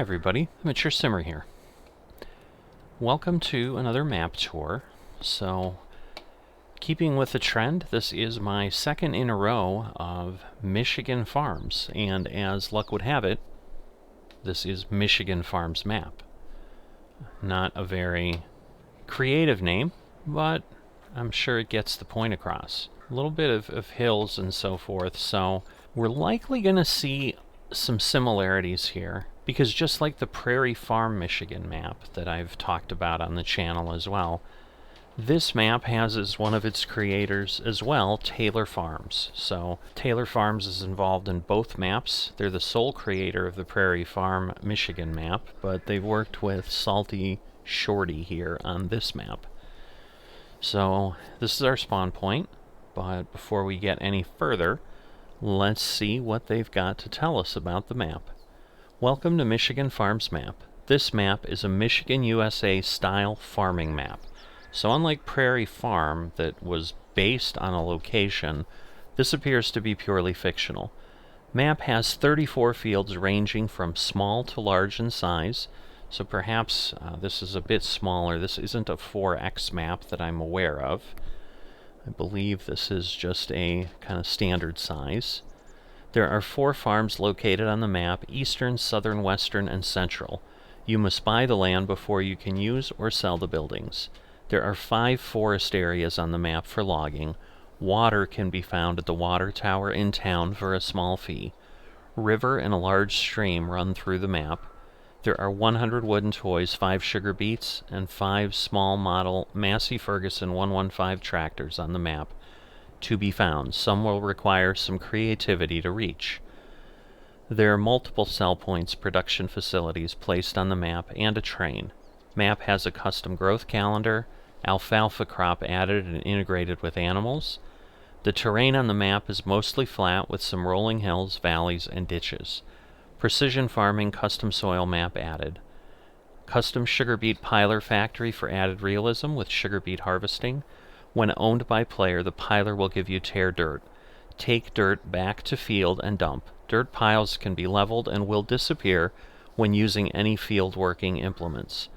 Hi everybody, Mature Simmer here. Welcome to another map tour. So, keeping with the trend, this is my second in a row of Michigan Farms, and as luck would have it, this is Michigan Farms map. Not a very creative name, but I'm sure it gets the point across. A little bit of hills and so forth, so we're likely going to see some similarities here, because just like the Prairie Farm Michigan map that I've talked about on the channel as well, this map has as one of its creators as well TaylorFarms. So TaylorFarms is involved in both maps. They're the sole creator of the Prairie Farm Michigan map, but they've worked with SaltyShorty here on this map. So this is our spawn point, but before we get any further, let's see what they've got to tell us about the map. Welcome to Michigan Farms map. This map is a Michigan, USA style farming map. So unlike Prairie Farm that was based on a location, this appears to be purely fictional. Map has 34 fields ranging from small to large in size, so perhaps this is a bit smaller. This isn't a 4X map that I'm aware of. I believe this is just a kind of standard size. There are 4 farms located on the map: eastern, southern, western, and central. You must buy the land before you can use or sell the buildings. There are 5 forest areas on the map for logging. Water can be found at the water tower in town for a small fee. River and a large stream run through the map. There are 100 wooden toys, 5 sugar beets, and 5 small model Massey Ferguson 115 tractors on the map to be found. Some will require some creativity to reach. There are multiple sell points, production facilities placed on the map, and a train. Map has a custom growth calendar, alfalfa crop added and integrated with animals. The terrain on the map is mostly flat with some rolling hills, valleys, and ditches. Precision farming custom soil map added. Custom sugar beet piler factory for added realism with sugar beet harvesting. When owned by player, the piler will give you tear dirt. Take dirt back to field and dump. Dirt piles can be leveled and will disappear when using any field working implements.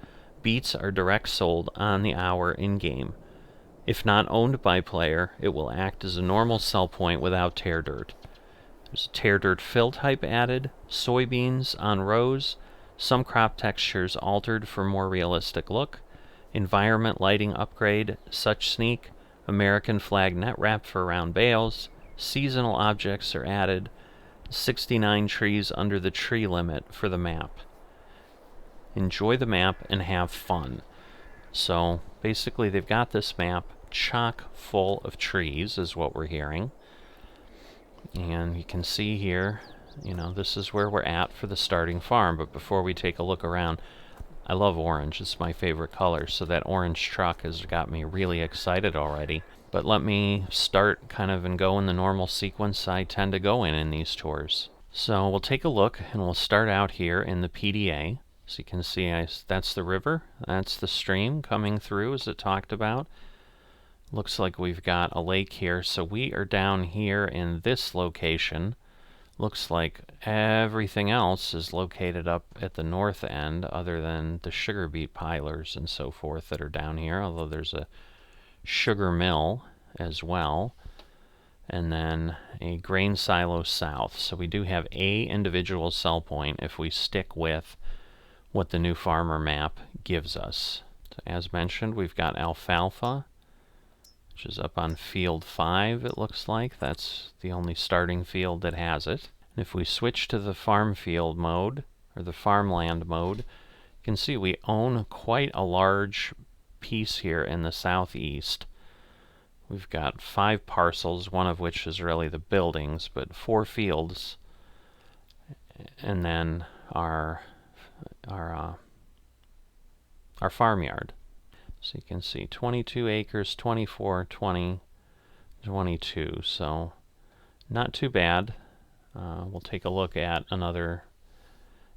Beets are direct sold on the hour in-game. If not owned by player, it will act as a normal sell point without tear dirt. There's a tear dirt fill type added, soybeans on rows, some crop textures altered for more realistic look, environment lighting upgrade, such sneak, American flag net wrap for round bales, seasonal objects are added, 69 trees under the tree limit for the map. Enjoy the map and have fun. So basically they've got this map chock full of trees is what we're hearing. And you can see here, this is where we're at for the starting farm. But before we take a look around, I love orange. It's my favorite color, so that orange truck has got me really excited already. But let me start kind of and go in the normal sequence I tend to go in these tours. So we'll take a look, and we'll start out here in the PDA. So you can see that's the river, that's the stream coming through as it talked about. Looks like we've got a lake here, so we are down here in this location. Looks like everything else is located up at the north end other than the sugar beet pilers and so forth that are down here, although there's a sugar mill as well, and then a grain silo south. So we do have a individual sell point if we stick with what the new farmer map gives us. So as mentioned, we've got alfalfa, which is up on field 5, it looks like. That's the only starting field that has it. And if we switch to the farm field mode, or the farmland mode, you can see we own quite a large piece here in the southeast. We've got 5 parcels, one of which is really the buildings, but 4 fields, and then our farmyard. So you can see 22 acres, 24, 20, 22. So not too bad. We'll take a look at another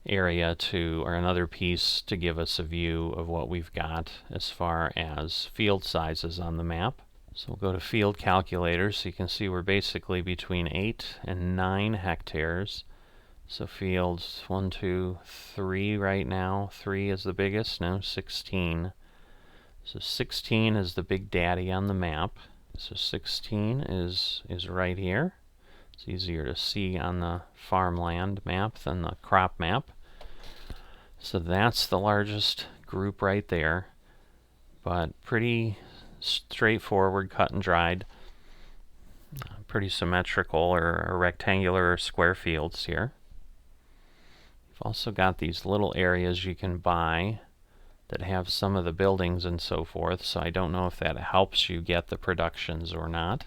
area or another piece to give us a view of what we've got as far as field sizes on the map. So we'll go to field calculator, so you can see we're basically between 8 and 9 hectares. So fields 1, 2, 3 right now. 3 is the biggest. No, 16. So 16 is the big daddy on the map. So 16 is right here. It's easier to see on the farmland map than the crop map. So that's the largest group right there. But pretty straightforward, cut and dried. Pretty symmetrical or rectangular or square fields here. You've also got these little areas you can buy that have some of the buildings and so forth, so I don't know if that helps you get the productions or not.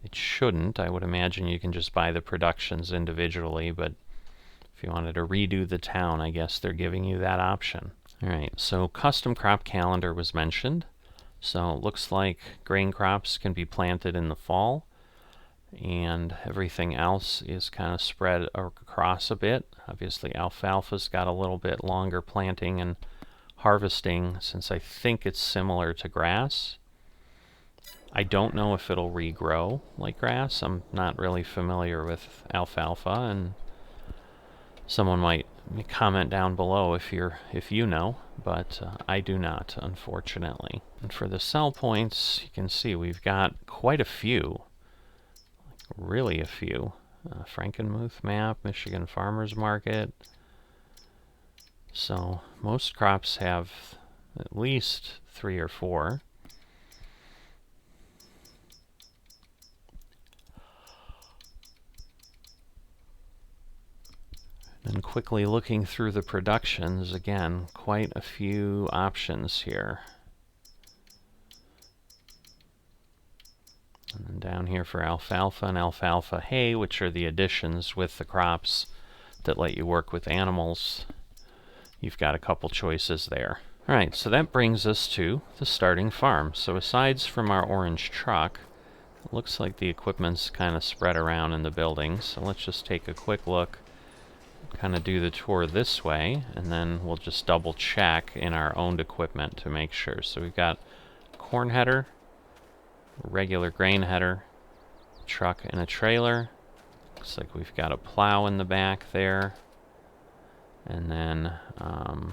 It shouldn't. I would imagine you can just buy the productions individually, but if you wanted to redo the town, I guess they're giving you that option. Alright, so custom crop calendar was mentioned. So it looks like grain crops can be planted in the fall, and everything else is kind of spread across a bit. Obviously alfalfa's got a little bit longer planting and harvesting, since I think it's similar to grass. I don't know if it'll regrow like grass. I'm not really familiar with alfalfa, and someone might comment down below if you know, but I do not, unfortunately. And for the sell points, you can see we've got quite a few, really a few. Frankenmuth map, Michigan Farmers Market. So most crops have at least 3 or 4. And quickly looking through the productions, again, quite a few options here. And then down here for alfalfa and alfalfa hay, which are the additions with the crops that let you work with animals. You've got a couple choices there. Alright, so that brings us to the starting farm. So aside from our orange truck, it looks like the equipment's kind of spread around in the buildings. So let's just take a quick look, kind of do the tour this way, and then we'll just double check in our owned equipment to make sure. So we've got corn header, regular grain header, truck and a trailer. Looks like we've got a plow in the back there. And then a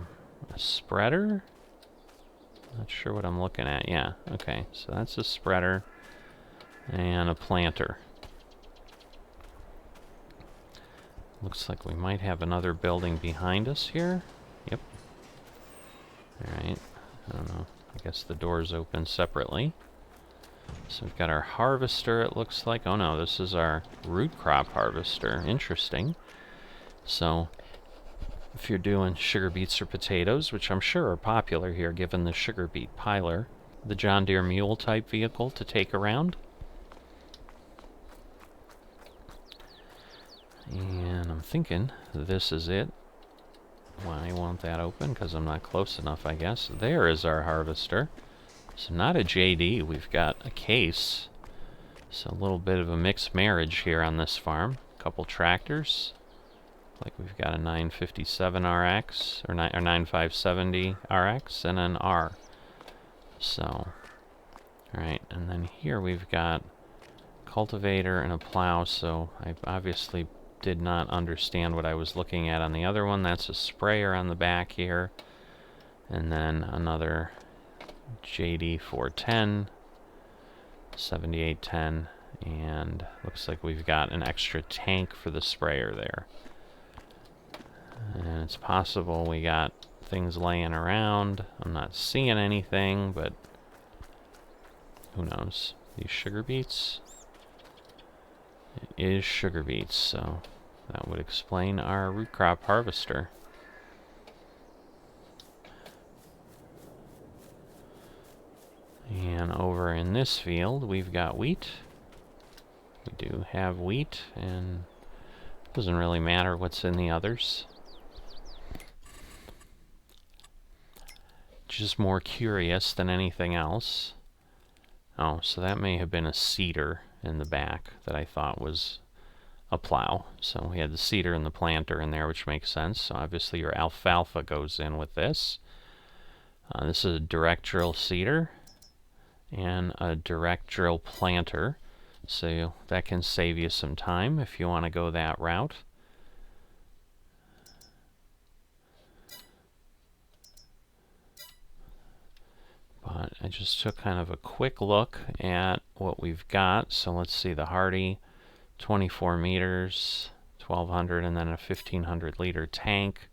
spreader? Not sure what I'm looking at. Yeah, okay. So that's a spreader and a planter. Looks like we might have another building behind us here. Yep. Alright. I don't know. I guess the doors open separately. So we've got our harvester, it looks like. Oh no, this is our root crop harvester. Interesting. So if you're doing sugar beets or potatoes, which I'm sure are popular here given the sugar beet piler, the John Deere mule type vehicle to take around. And I'm thinking this is it. Why won't that open? Because I'm not close enough, I guess. There is our harvester. So not a JD, we've got a case. So a little bit of a mixed marriage here on this farm. A couple tractors. Like we've got a 957 RX, or 9570 RX, and an R. So, alright, and then here we've got cultivator and a plow, so I obviously did not understand what I was looking at on the other one. That's a sprayer on the back here. And then another JD 410, 7810, and looks like we've got an extra tank for the sprayer there. And it's possible we got things laying around. I'm not seeing anything, but who knows? These sugar beets? It is sugar beets, so that would explain our root crop harvester. And over in this field, we've got wheat. We do have wheat, and it doesn't really matter what's in the others. Just more curious than anything else. Oh, so that may have been a seeder in the back that I thought was a plow. So we had the seeder and the planter in there, which makes sense. So obviously your alfalfa goes in with this. This is a direct drill seeder and a direct drill planter. So that can save you some time if you want to go that route. I just took kind of a quick look at what we've got. So let's see, the Hardy, 24 meters, 1200, and then a 1500 liter tank.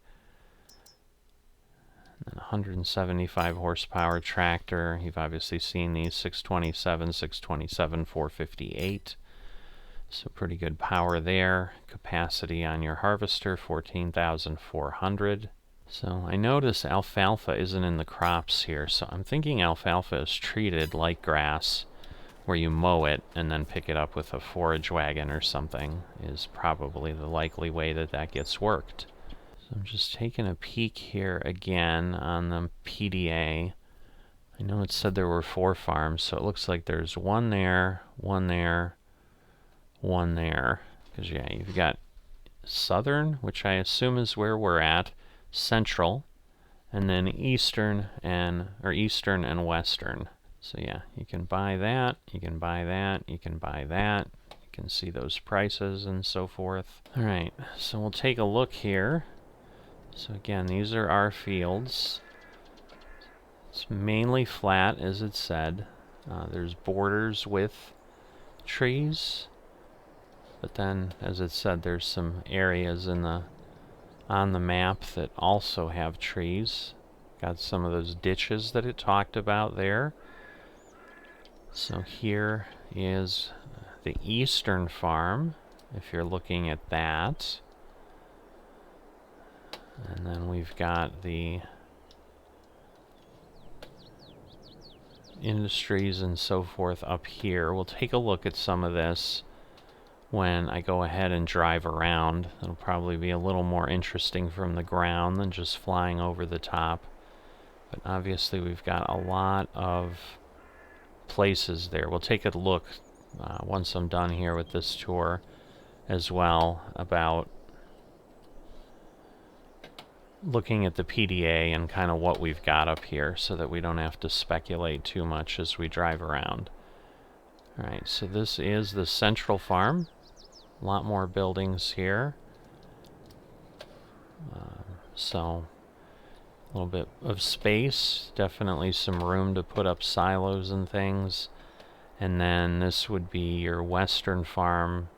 And 175 horsepower tractor. You've obviously seen these, 627, 458. So pretty good power there. Capacity on your harvester, 14,400. So I notice alfalfa isn't in the crops here, so I'm thinking alfalfa is treated like grass, where you mow it and then pick it up with a forage wagon or something, is probably the likely way that that gets worked. So I'm just taking a peek here again on the PDA. I know it said there were 4 farms, so it looks like there's one there, one there, one there. Because yeah, you've got southern, which I assume is where we're at, central, and then eastern and western. So yeah, you can buy that, you can buy that, you can buy that. You can see those prices and so forth. All right, so we'll take a look here. So again, these are our fields. It's mainly flat, as it said. There's borders with trees, but then, as it said, there's some areas on the map that also have trees. Got some of those ditches that it talked about there. So here is the eastern farm, if you're looking at that. And then we've got the industries and so forth up here. We'll take a look at some of this when I go ahead and drive around. It'll probably be a little more interesting from the ground than just flying over the top. But obviously we've got a lot of places there. We'll take a look once I'm done here with this tour as well, about looking at the PDA and kind of what we've got up here, so that we don't have to speculate too much as we drive around. Alright, so this is the central farm. A lot more buildings here. So a little bit of space, definitely some room to put up silos and things. And then this would be your western farm,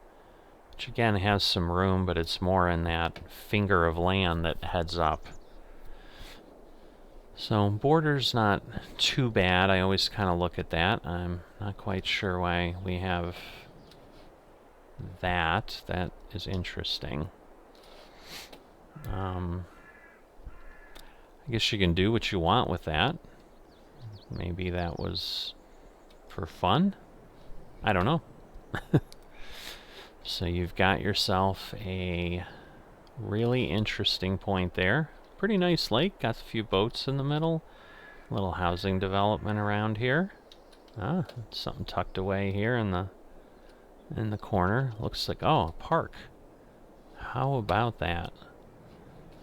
which again has some room, but it's more in that finger of land that heads up. So border's not too bad. I always kind of look at that. I'm not quite sure why we have that. That is interesting. I guess you can do what you want with that. Maybe that was for fun? I don't know. So you've got yourself a really interesting point there. Pretty nice lake, got a few boats in the middle. Little housing development around here. Something tucked away here in the corner. Looks like, oh, a park. How about that?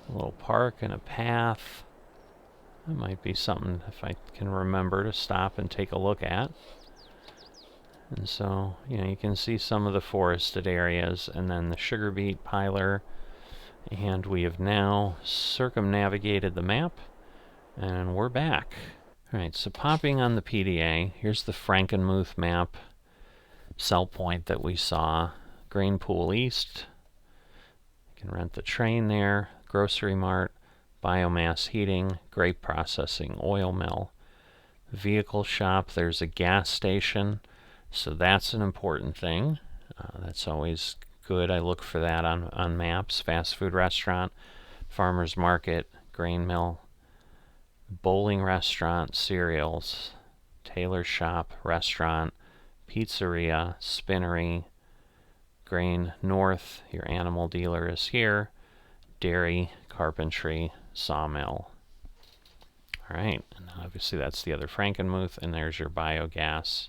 A little park and a path. That might be something, if I can remember, to stop and take a look at. And so, you know, you can see some of the forested areas, and then the sugar beet piler. And we have now circumnavigated the map, and we're back. Alright, so popping on the PDA, here's the Frankenmuth map, sell point that we saw. Grain Pool East. You can rent the train there. Grocery Mart, biomass heating, grape processing, oil mill, vehicle shop. There's a gas station, so that's an important thing. That's always good. I look for that on maps. Fast food restaurant, farmer's market, grain mill, bowling restaurant, cereals, tailor shop, restaurant, pizzeria, spinnery, grain north, your animal dealer is here, dairy, carpentry, sawmill. Alright, and obviously that's the other Frankenmuth, and there's your biogas.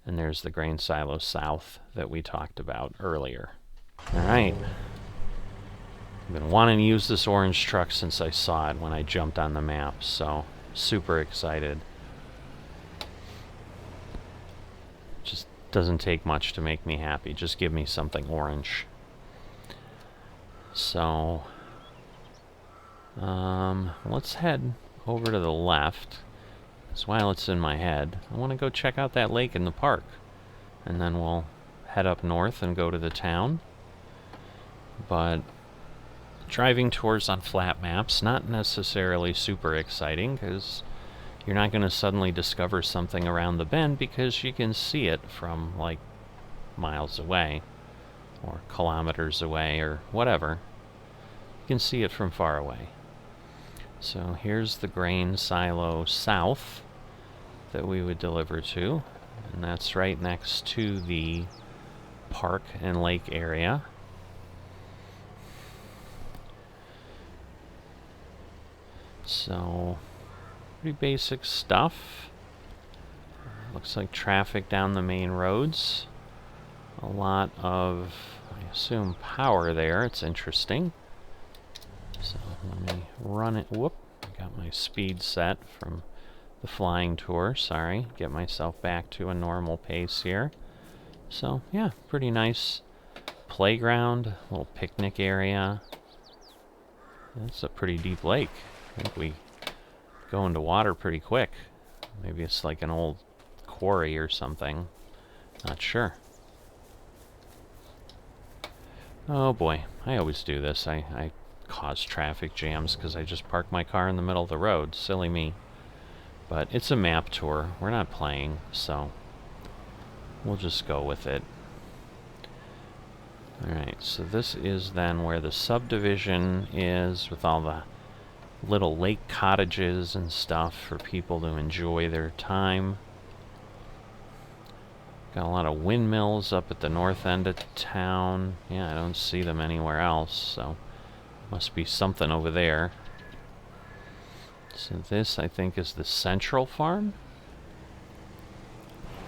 And there's the grain silo south that we talked about earlier. Alright. I've been wanting to use this orange truck since I saw it when I jumped on the map, so super excited. Just doesn't take much to make me happy. Just give me something orange. So, let's head over to the left. So while it's in my head, I want to go check out that lake in the park. And then we'll head up north and go to the town. But driving tours on flat maps, not necessarily super exciting, because you're not going to suddenly discover something around the bend because you can see it from like miles away or kilometers away or whatever. You can see it from far away. So here's the grain silo south that we would deliver to, and that's right next to the park and lake area. So pretty basic stuff. Looks like traffic down the main roads. A lot of, I assume, power there. It's interesting. So let me run it. Whoop. I got my speed set from the flying tour. Sorry. Get myself back to a normal pace here. So, yeah, pretty nice playground, little picnic area. That's a pretty deep lake. I think we go into water pretty quick. Maybe it's like an old quarry or something. Not sure. Oh boy, I always do this. I cause traffic jams because I just park my car in the middle of the road. Silly me. But it's a map tour. We're not playing, so we'll just go with it. Alright, so this is then where the subdivision is with all the little lake cottages and stuff for people to enjoy their time. Got a lot of windmills up at the north end of town. Yeah, I don't see them anywhere else, so must be something over there. So this, I think, is the central farm.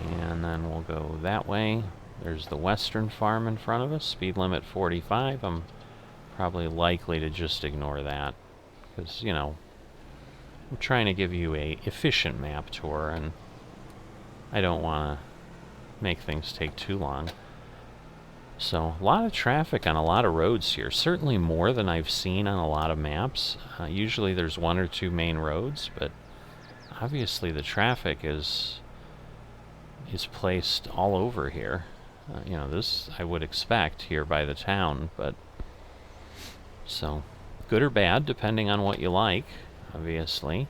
And then we'll go that way. There's the western farm in front of us. Speed limit 45. I'm probably likely to just ignore that. Because, you know, I'm trying to give you a efficient map tour, and I don't want to make things take too long. So, a lot of traffic on a lot of roads here. Certainly more than I've seen on a lot of maps. Usually there's one or two main roads, but obviously the traffic is placed all over here. You know, this I would expect here by the town, but so good or bad, depending on what you like, obviously.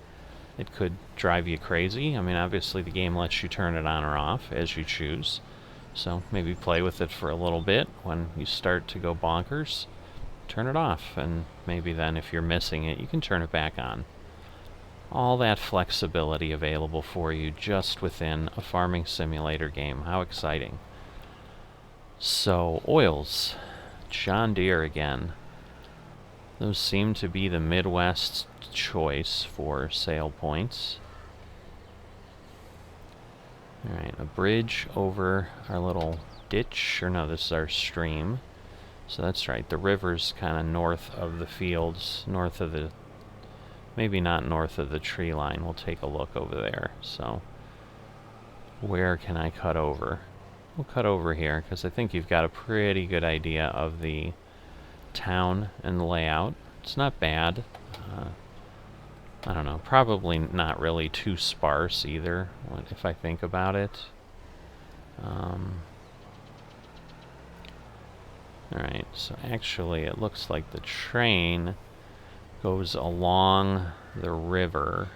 It could drive you crazy. I mean, obviously the game lets you turn it on or off as you choose. So maybe play with it for a little bit. When you start to go bonkers, turn it off, and maybe then if you're missing it, you can turn it back on. All that flexibility available for you just within a farming simulator game. How exciting. So, oils. John Deere again. Those seem to be the Midwest choice for sale points. Alright, a bridge over our little ditch. Or no, this is our stream. So that's right, the river's kind of north of the fields, north of the... maybe not north of the tree line. We'll take a look over there. So, where can I cut over? We'll cut over here, because I think you've got a pretty good idea of the town and the layout. It's not bad. I don't know, probably not really too sparse either, if I think about it. Alright, so actually it looks like the train goes along the river.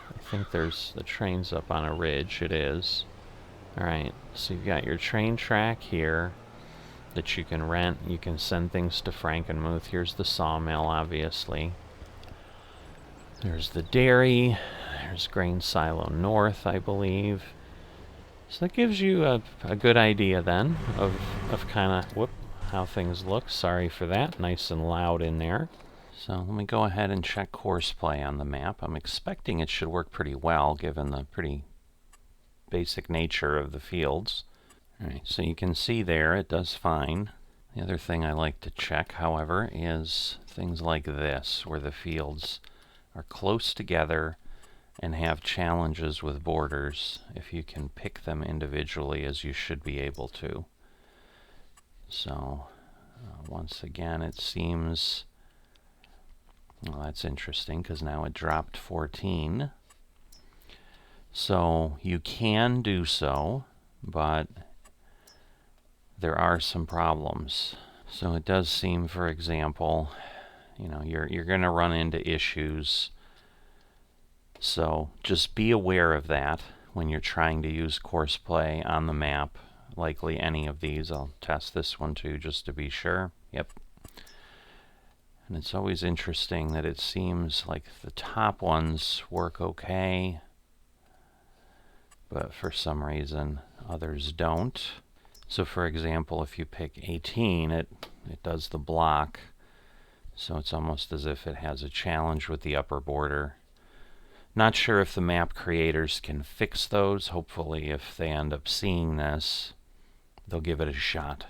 I think the train's up on a ridge. It is. Alright, so you've got your train track here that you can rent. You can send things to Frankenmuth. Here's the sawmill, obviously. There's the dairy. There's grain silo north, I believe. So that gives you a good idea then of kind of how things look. Sorry for that. Nice and loud in there. So let me go ahead and check Courseplay on the map. I'm expecting it should work pretty well given the pretty basic nature of the fields. Alright, so you can see there it does fine. The other thing I like to check, however, is things like this, where the fields are close together and have challenges with borders. If you can pick them individually, as you should be able to. So, once again, it seems... well, that's interesting, because now it dropped 14. So you can do so, but there are some problems. So it does seem, for example, you're going to run into issues. So just be aware of that when you're trying to use Courseplay on the map. Likely any of these. I'll test this one too just to be sure. Yep. And it's always interesting that it seems like the top ones work okay, but for some reason others don't. So for example, if you pick 18, it does the block. So it's almost as if it has a challenge with the upper border. Not sure if the map creators can fix those. Hopefully if they end up seeing this, they'll give it a shot.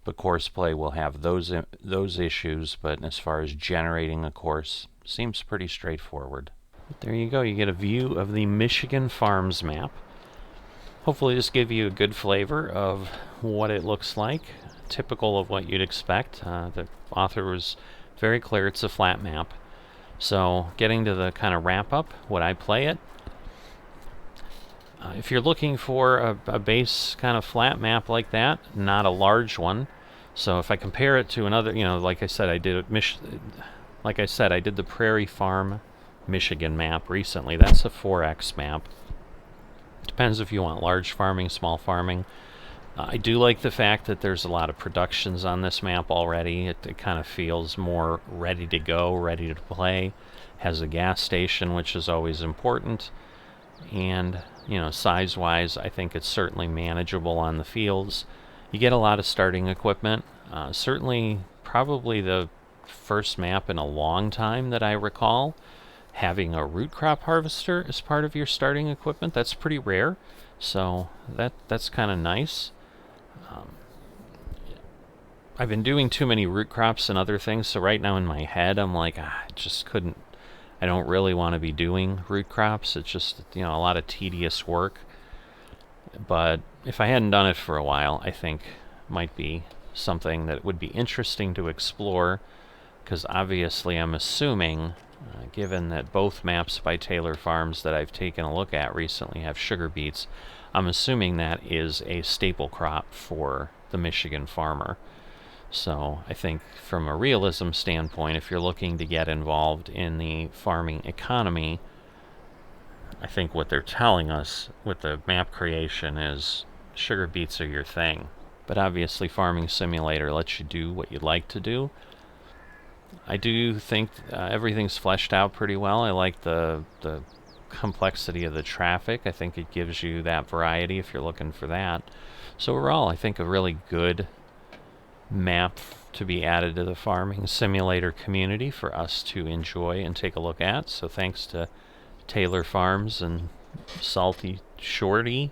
But Courseplay will have those issues, but as far as generating a course, seems pretty straightforward. But there you go, you get a view of the Michigan Farms map. Hopefully this gives you a good flavor of what it looks like, typical of what you'd expect. The author was very clear it's a flat map. So getting to the kind of wrap up, would I play it? If you're looking for a base kind of flat map like that, not a large one. So if I compare it to another, like I said, I did the Prairie Farm Michigan map recently. That's a 4X map. Depends if you want large farming, small farming. I do like the fact that there's a lot of productions on this map already. It kind of feels more ready to go, ready to play. Has a gas station, which is always important. And, size-wise, I think it's certainly manageable on the fields. You get a lot of starting equipment. Certainly, probably the first map in a long time that I recall having a root crop harvester as part of your starting equipment. That's pretty rare, so that's kind of nice. I've been doing too many root crops and other things, so right now in my head I'm like, I don't really want to be doing root crops. It's just, a lot of tedious work. But if I hadn't done it for a while, I think might be something that would be interesting to explore, because obviously I'm assuming, given that both maps by TaylorFarms that I've taken a look at recently have sugar beets, I'm assuming that is a staple crop for the Michigan farmer. So I think from a realism standpoint, if you're looking to get involved in the farming economy, I think what they're telling us with the map creation is sugar beets are your thing. But obviously Farming Simulator lets you do what you'd like to do. I do think everything's fleshed out pretty well. I like the complexity of the traffic. I think it gives you that variety if you're looking for that. So overall, I think a really good map to be added to the Farming Simulator community for us to enjoy and take a look at. So thanks to TaylorFarms and SaltyShorty.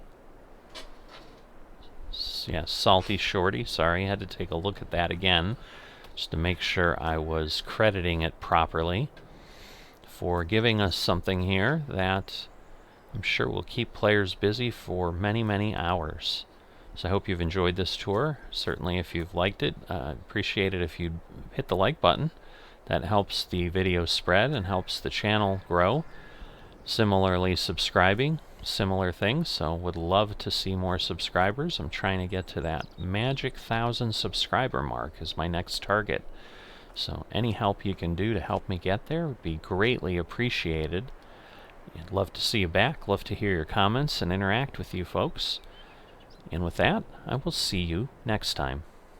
Yeah, SaltyShorty. Sorry, I had to take a look at that again just to make sure I was crediting it properly, for giving us something here that I'm sure will keep players busy for many, many hours. So I hope you've enjoyed this tour. Certainly if you've liked it, appreciate it if you'd hit the like button. That helps the video spread and helps the channel grow. Similarly, subscribing, similar things, so would love to see more subscribers. I'm trying to get to that magic 1,000 subscriber mark as my next target. So any help you can do to help me get there would be greatly appreciated. I'd love to see you back, love to hear your comments and interact with you folks. And with that, I will see you next time.